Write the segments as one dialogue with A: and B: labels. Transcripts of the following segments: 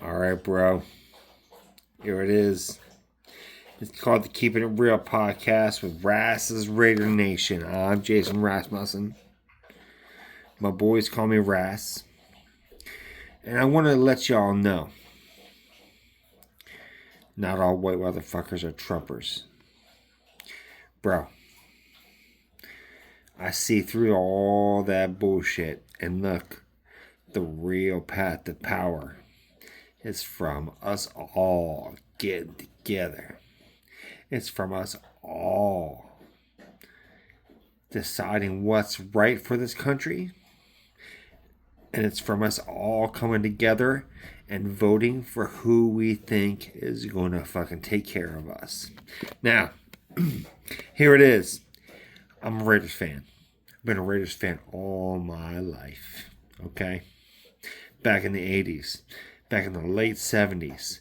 A: All right, bro. Here it is. It's called the Keeping It Real podcast with Ras's Raider Nation. I'm Jason Rasmussen. My boys call me Ras. And I want to let y'all know, not all white motherfuckers are Trumpers. Bro, I see through all that bullshit. And look, the real path to power is from us all getting together. It's from us all deciding what's right for this country. And it's from us all coming together and voting for who we think is going to fucking take care of us. Now, here it is. I'm a Raiders fan. I've been a Raiders fan all my life. Okay? Back in the 80s. Back in the late 70s.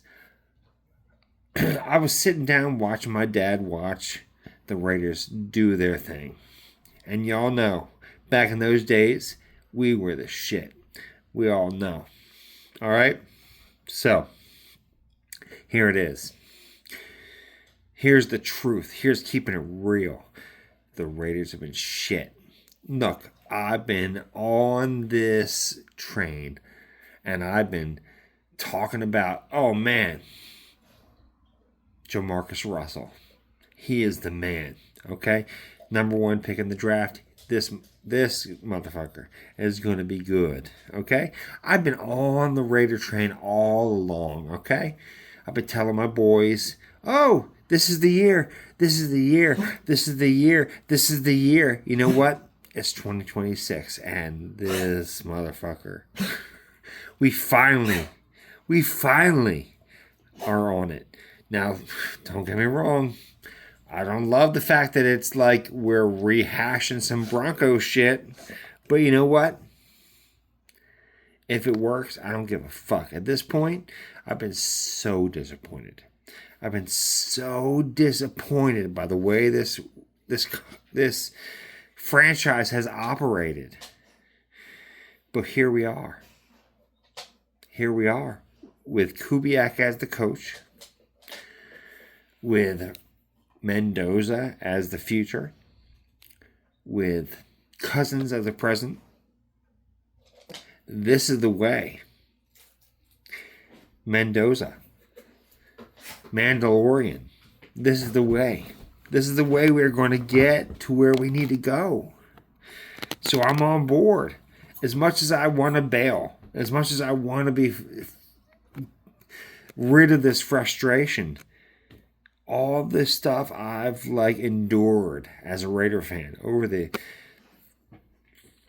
A: I was sitting down watching my dad watch the Raiders do their thing. And y'all know, back in those days, we were the shit. We all know. All right? So, here it is. Here's the truth. Here's keeping it real. The Raiders have been shit. Look, I've been on this train and I've been talking about, oh man, Jamarcus Russell. He is the man, okay? Number one pick in the draft. This motherfucker is going to be good, okay? I've been on the Raider train all along, okay? I've been telling my boys, oh, this is the year. This is the year. This is the year. This is the year. You know what? It's 2026, and this motherfucker. We finally are on it. Now, don't get me wrong. I don't love the fact that it's like we're rehashing some Broncos shit. But you know what? If it works, I don't give a fuck. At this point, I've been so disappointed. I've been so disappointed by the way this franchise has operated. But here we are. Here we are with Kubiak as the coach, with Mendoza as the future, with Cousins as the present. This is the way. Mendoza, Mandalorian. This is the way. This is the way we're going to get to where we need to go. So I'm on board. As much as I want to bail, as much as I want to be rid of this frustration, all this stuff I've endured as a Raider fan over the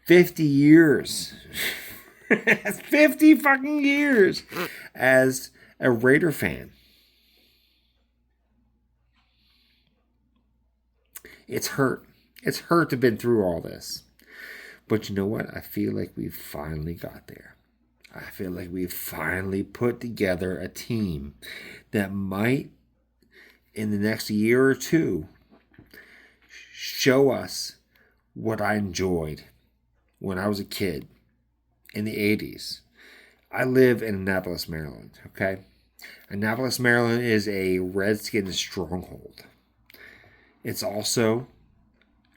A: 50 years. 50 fucking years as a Raider fan. It's hurt. It's hurt to have been through all this. But you know what? I feel like we finally got there. I feel like we've finally put together a team that might, in the next year or two, show us what I enjoyed when I was a kid in the 80s. I live in Annapolis, Maryland, okay? Annapolis, Maryland is a Redskins stronghold. It's also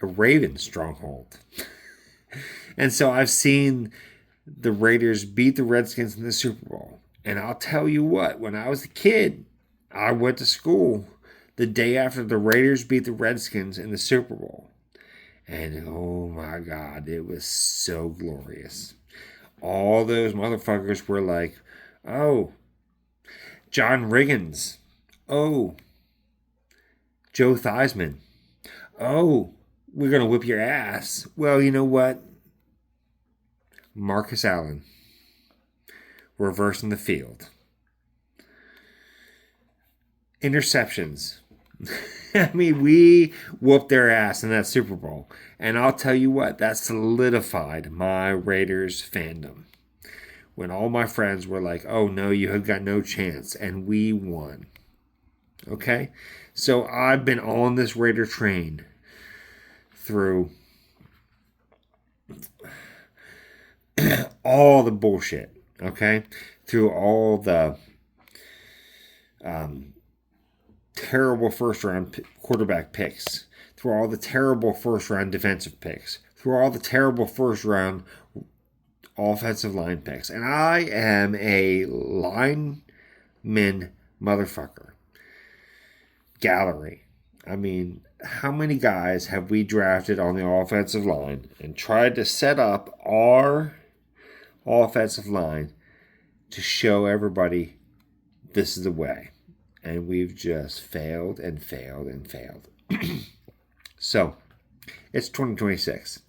A: a Ravens stronghold. And so I've seen the Raiders beat the Redskins in the Super Bowl. And I'll tell you what, when I was a kid, I went to school the day after the Raiders beat the Redskins in the Super Bowl. And oh my God, it was so glorious. All those motherfuckers were like, oh, John Riggins. Oh, Joe Theismann. Oh, we're going to whip your ass. Well, you know what? Marcus Allen. Reversing the field. Interceptions. I mean, we whooped their ass in that Super Bowl. And I'll tell you what, that solidified my Raiders fandom. When all my friends were like, oh no, you have got no chance. And we won. Okay? So I've been on this Raider train through all the bullshit. Okay? Through all the terrible first round quarterback picks, through all the terrible first round defensive picks, through all the terrible first round offensive line picks. And I am a lineman motherfucker. Gallery. I mean, how many guys have we drafted on the offensive line and tried to set up our offensive line to show everybody this is the way? And we've just failed and failed and failed. So, it's 2026.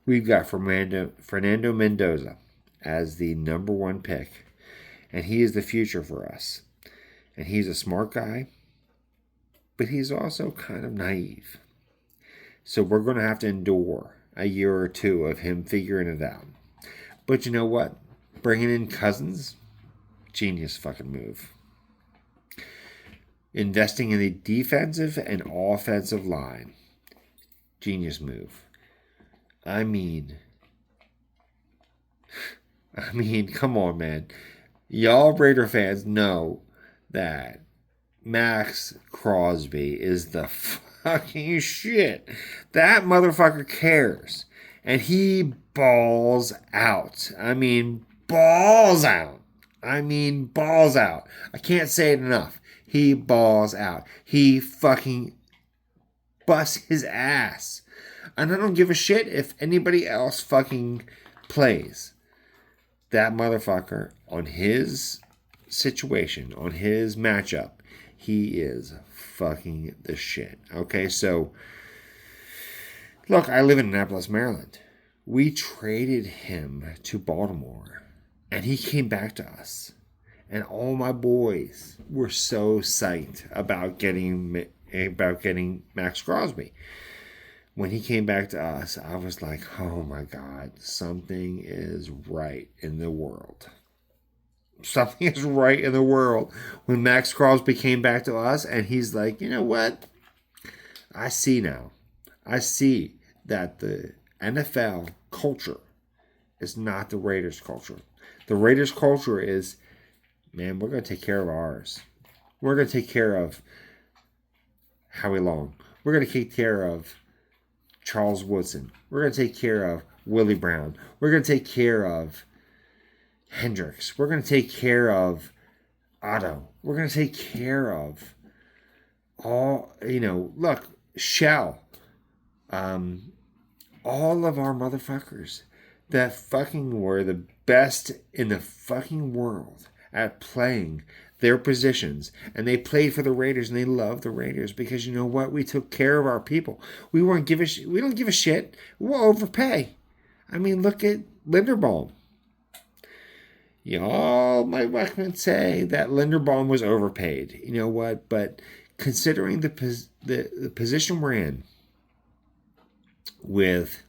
A: We've got Fernando Mendoza as the number one pick, and he is the future for us. And he's a smart guy, but he's also kind of naive. So we're going to have to endure a year or two of him figuring it out. But you know what? Bringing in Cousins, genius fucking move. Investing in the defensive and offensive line, genius move. I mean, come on, man. Y'all Raider fans know that Max Crosby is the fucking shit. That motherfucker cares. And he balls out. Balls out. Balls out. I can't say it enough. He balls out. He fucking busts his ass. And I don't give a shit if anybody else fucking plays. That motherfucker, on his situation, on his matchup, he is fucking the shit. Okay, so look, I live in Annapolis, Maryland. We traded him to Baltimore, and he came back to us. And all my boys were so psyched about getting Max Crosby. When he came back to us, I was like, oh my God, something is right in the world. Something is right in the world. When Max Crosby came back to us, and he's like, you know what? I see now. I see that the NFL culture is not the Raiders culture. The Raiders culture is, man, we're going to take care of ours. We're going to take care of Howie Long. We're going to take care of Charles Woodson. We're going to take care of Willie Brown. We're going to take care of Hendricks. We're going to take care of Otto. We're going to take care of all, look, Shell. All of our motherfuckers that fucking were the best in the fucking world at playing their positions, and they played for the Raiders, and they love the Raiders because you know what? We took care of our people. We don't give a shit. We'll overpay. Look at Linderbaum. Y'all might say that Linderbaum was overpaid. You know what? But considering the position we're in with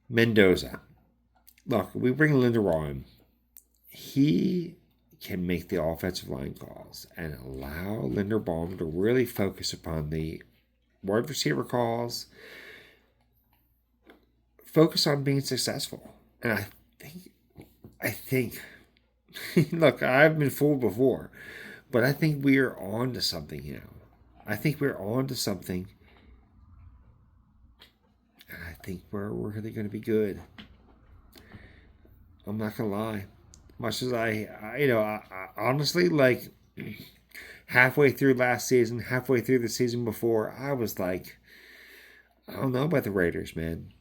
A: Mendoza, look, we bring Linderbaum. He can make the offensive line calls and allow Linderbaum to really focus upon the wide receiver calls, focus on being successful. And I think, look, I've been fooled before, but I think we are on to something now. I think we're on to something, and I think we're really going to be good. I'm not going to lie. Much as I honestly, like, halfway through last season, halfway through the season before, I was like, I don't know about the Raiders, man.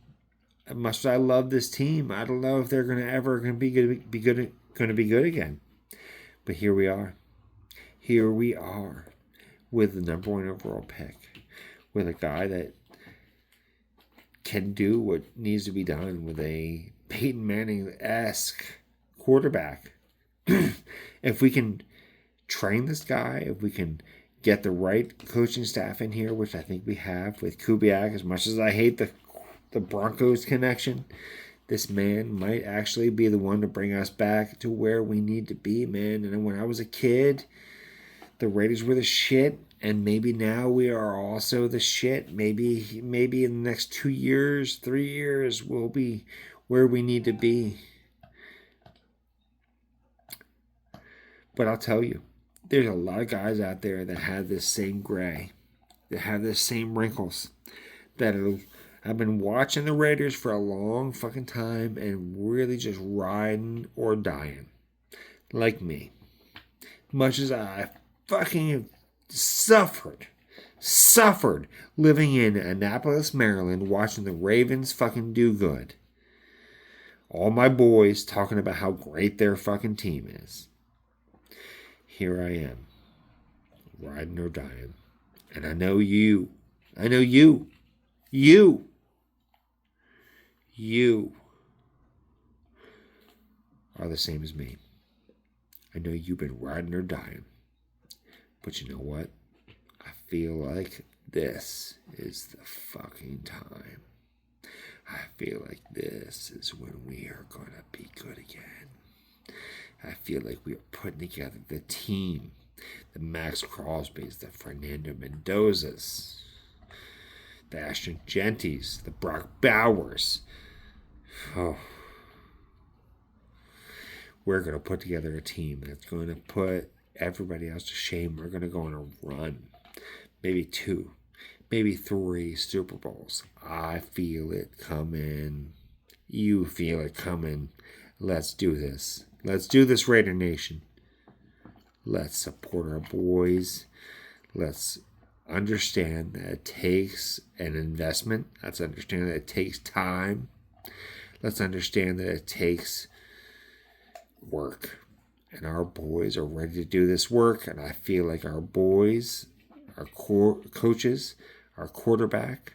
A: As much as I love this team, I don't know if they're going to be good again. But here we are. Here we are with the number one overall pick, with a guy that can do what needs to be done, with a Peyton Manning-esque quarterback. If we can train this guy, if we can get the right coaching staff in here, which I think we have with Kubiak, as much as I hate the Broncos connection, this man might actually be the one to bring us back to where we need to be, man. And when I was a kid, the Raiders were the shit, and maybe now we are also the shit. Maybe in the next 2 years, 3 years, we'll be where we need to be. But I'll tell you, there's a lot of guys out there that have this same gray, that have this same wrinkles, have been watching the Raiders for a long fucking time and really just riding or dying, like me. Much as I fucking suffered living in Annapolis, Maryland, watching the Ravens fucking do good. All my boys talking about how great their fucking team is. Here I am, riding or dying. And I know you are the same as me. I know you've been riding or dying. But you know what? I feel like this is the fucking time. I feel like this is when we are going to be good again. I feel like we are putting together the team. The Max Crosby's, the Fernando Mendoza's, the Ashton Genties, the Brock Bowers. Oh. We're going to put together a team that's going to put everybody else to shame. We're going to go on a run. Maybe 2, maybe 3 Super Bowls. I feel it coming. You feel it coming. Let's do this. Let's do this, Raider Nation. Let's support our boys. Let's understand that it takes an investment. Let's understand that it takes time. Let's understand that it takes work. And our boys are ready to do this work. And I feel like our boys, our coaches, our quarterback,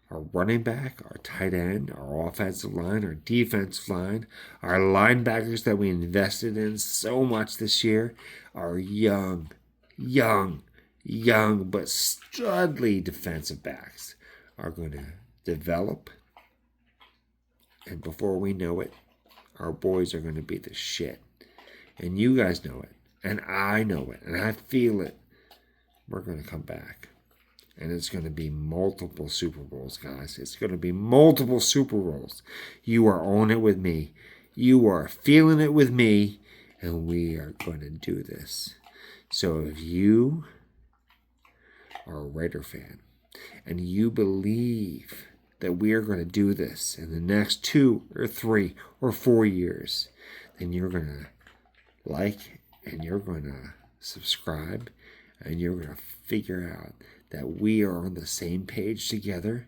A: our running back, our tight end, our offensive line, our defensive line, our linebackers that we invested in so much this year, our young but studly defensive backs are going to develop. And before we know it, our boys are going to be the shit. And you guys know it. And I know it. And I feel it. We're going to come back. And it's going to be multiple Super Bowls, guys. It's going to be multiple Super Bowls. You are on it with me. You are feeling it with me. And we are going to do this. So if you are a Raider fan and you believe that we are going to do this in the next 2 or 3 or 4 years, then you're going to like and you're going to subscribe and you're going to figure out that we are on the same page together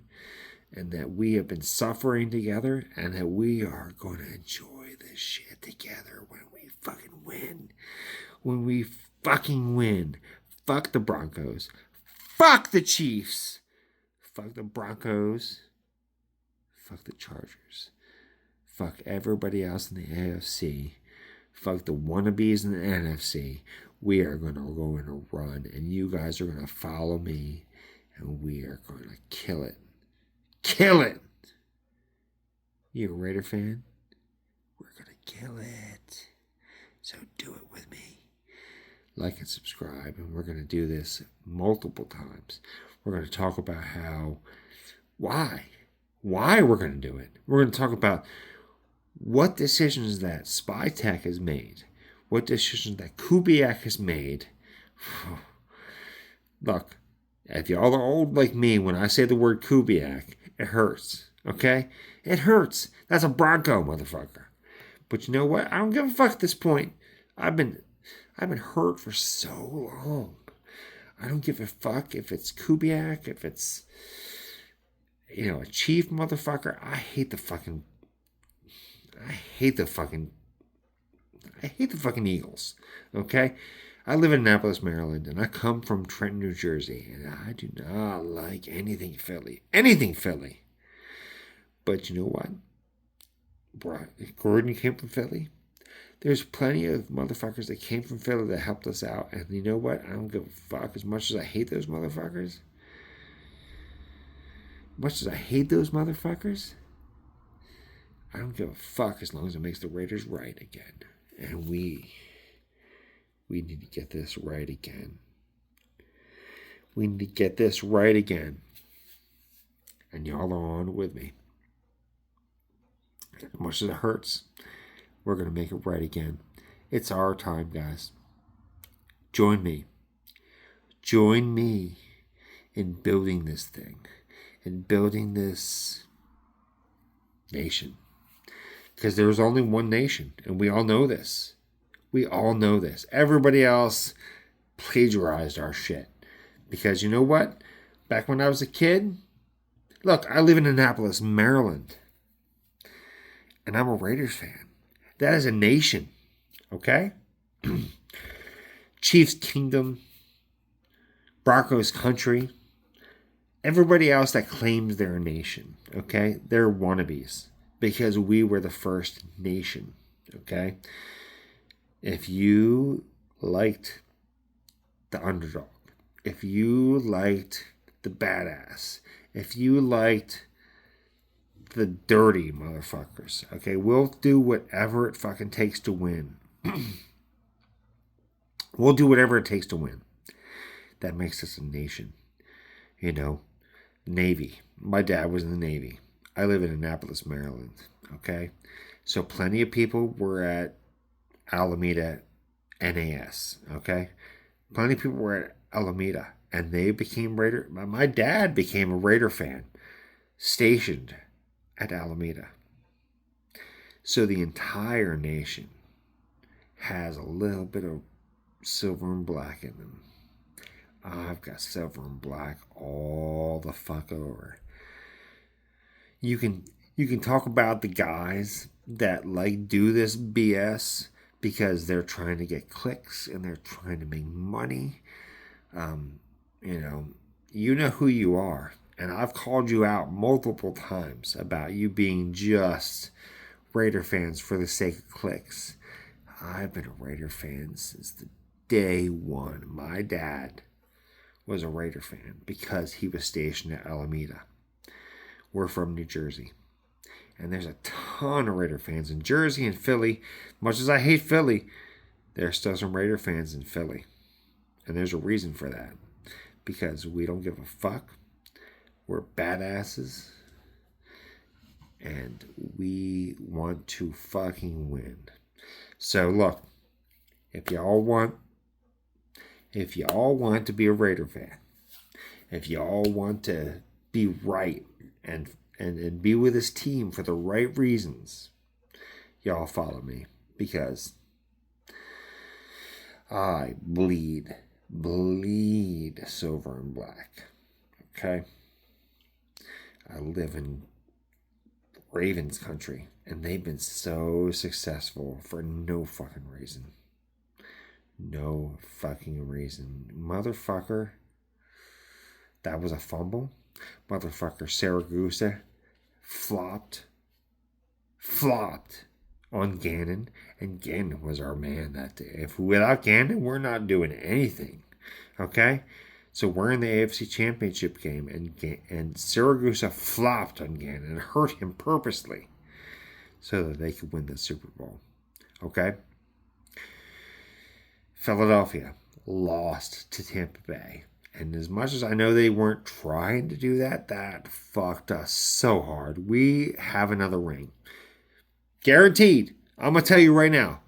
A: and that we have been suffering together and that we are going to enjoy this shit together when we fucking win. When we fucking win. Fuck the Broncos. Fuck the Chiefs. Fuck the Broncos. Fuck the Chargers. Fuck everybody else in the AFC. Fuck the wannabes in the NFC. We are going to go in a run, and you guys are going to follow me, and we are going to kill it. Kill it! You a Raider fan? We're going to kill it. So do it with me. Like and subscribe, and we're going to do this multiple times. We're going to talk about why we're going to do it. We're going to talk about what decisions that Spytek has made, what decisions that Kubiak has made. Look, if y'all are old like me, when I say the word Kubiak, it hurts, okay? It hurts. That's a Bronco, motherfucker. But you know what? I don't give a fuck at this point. I've been hurt for so long. I don't give a fuck if it's Kubiak, if it's, a chief motherfucker. I hate the fucking Eagles, okay? I live in Annapolis, Maryland, and I come from Trenton, New Jersey, and I do not like anything Philly. Anything Philly. But you know what? Gordon came from Philly. There's plenty of motherfuckers that came from Philly that helped us out, and you know what? I don't give a fuck as much as I hate those motherfuckers. I don't give a fuck as long as it makes the Raiders right again. And we need to get this right again. We need to get this right again. And y'all are on with me. As much as it hurts, we're going to make it right again. It's our time, guys. Join me. Join me in building this thing, in building this nation. Because there's only one nation, and we all know this. We all know this. Everybody else plagiarized our shit. Because you know what? Back when I was a kid, look, I live in Annapolis, Maryland. And I'm a Raiders fan. That is a nation. Okay? Chiefs Kingdom, Broncos country. Everybody else that claims they're a nation, okay? They're wannabes. Because we were the first nation. Okay? If you liked the underdog, if you liked the badass, if you liked the dirty motherfuckers, okay, we'll do whatever it fucking takes to win. We'll do whatever it takes to win. That makes us a nation. You know, Navy. My dad was in the Navy. I live in Annapolis, Maryland. Okay? So plenty of people were at Alameda NAS. Okay? Plenty of people were at Alameda. And they became Raider. My dad became a Raider fan. Stationed at Alameda. So the entire nation has a little bit of silver and black in them. I've got silver and black all the fuck over. You can talk about the guys that like do this BS because they're trying to get clicks and they're trying to make money. You know who you are. And I've called you out multiple times about you being just Raider fans for the sake of clicks. I've been a Raider fan since the day one. My dad was a Raider fan because he was stationed at Alameda. We're from New Jersey. And there's a ton of Raider fans in Jersey and Philly. Much as I hate Philly, there's still some Raider fans in Philly. And there's a reason for that. Because we don't give a fuck. We're badasses. And we want to fucking win. So look, if y'all want to be a Raider fan, if y'all want to be right and be with this team for the right reasons, y'all follow me, because I bleed silver and black. Okay? I live in Ravens country, and they've been so successful for no fucking reason. No fucking reason. Motherfucker, that was a fumble. Motherfucker, Saragusa flopped on Gannon, and Gannon was our man that day. If without Gannon, we're not doing anything. Okay? So we're in the AFC Championship game, and Saragusa flopped on Gannon and hurt him purposely so that they could win the Super Bowl. Okay? Philadelphia lost to Tampa Bay. And as much as I know they weren't trying to do that, that fucked us so hard. We have another ring. Guaranteed. I'm going to tell you right now.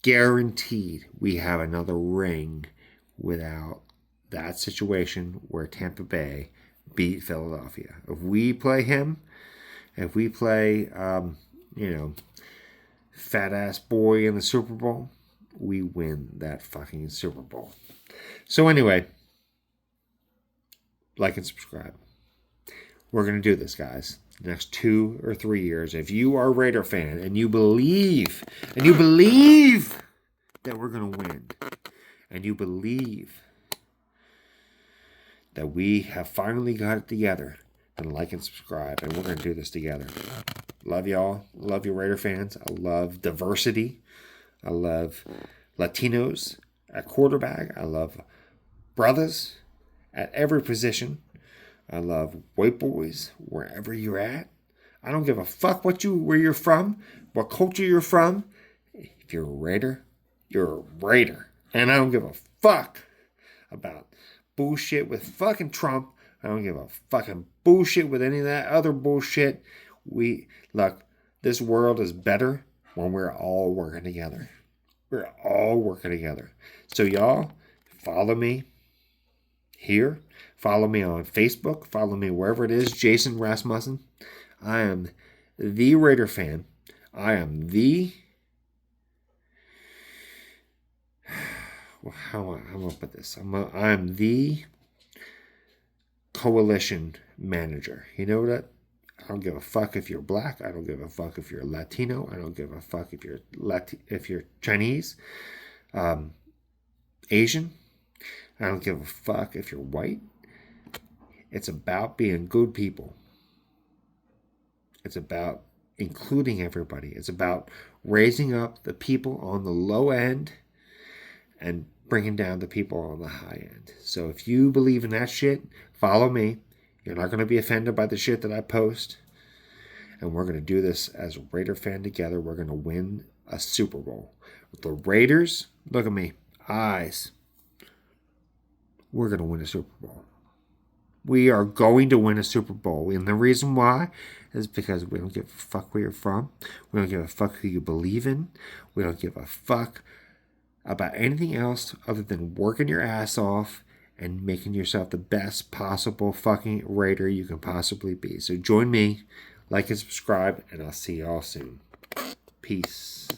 A: Guaranteed we have another ring without that situation where Tampa Bay beat Philadelphia. If we play him, if we play, fat ass boy in the Super Bowl, we win that fucking Super Bowl. So anyway, like and subscribe. We're going to do this, guys. The next 2 or 3 years. If you are a Raider fan and you believe that we're going to win, and you believe that we have finally got it together, then like and subscribe, and we're going to do this together. Love y'all. Love you, Raider fans. I love diversity. I love Latinos at quarterback. I love brothers at every position. I love white boys wherever you're at. I don't give a fuck where you're from, what culture you're from. If you're a Raider, you're a Raider. And I don't give a fuck about bullshit with fucking Trump. I don't give a fucking bullshit with any of that other bullshit. Look, this world is better when we're all working together. We're all working together. So y'all, follow me here. Follow me on Facebook. Follow me wherever it is. Jason Rasmussen. I am the Raider fan. I am the... How am I going to put this? I'm the coalition manager. You know what? I don't give a fuck if you're black. I don't give a fuck if you're Latino. I don't give a fuck if you're Chinese, Asian. I don't give a fuck if you're white. It's about being good people. It's about including everybody. It's about raising up the people on the low end and bringing down the people on the high end. So if you believe in that shit, follow me. You're not going to be offended by the shit that I post. And we're going to do this as a Raider fan together. We're going to win a Super Bowl. The Raiders, look at me, eyes. We're going to win a Super Bowl. We are going to win a Super Bowl. And the reason why is because we don't give a fuck where you're from. We don't give a fuck who you believe in. We don't give a fuck about anything else other than working your ass off and making yourself the best possible fucking Raider you can possibly be. So join me, like and subscribe, and I'll see y'all soon. Peace.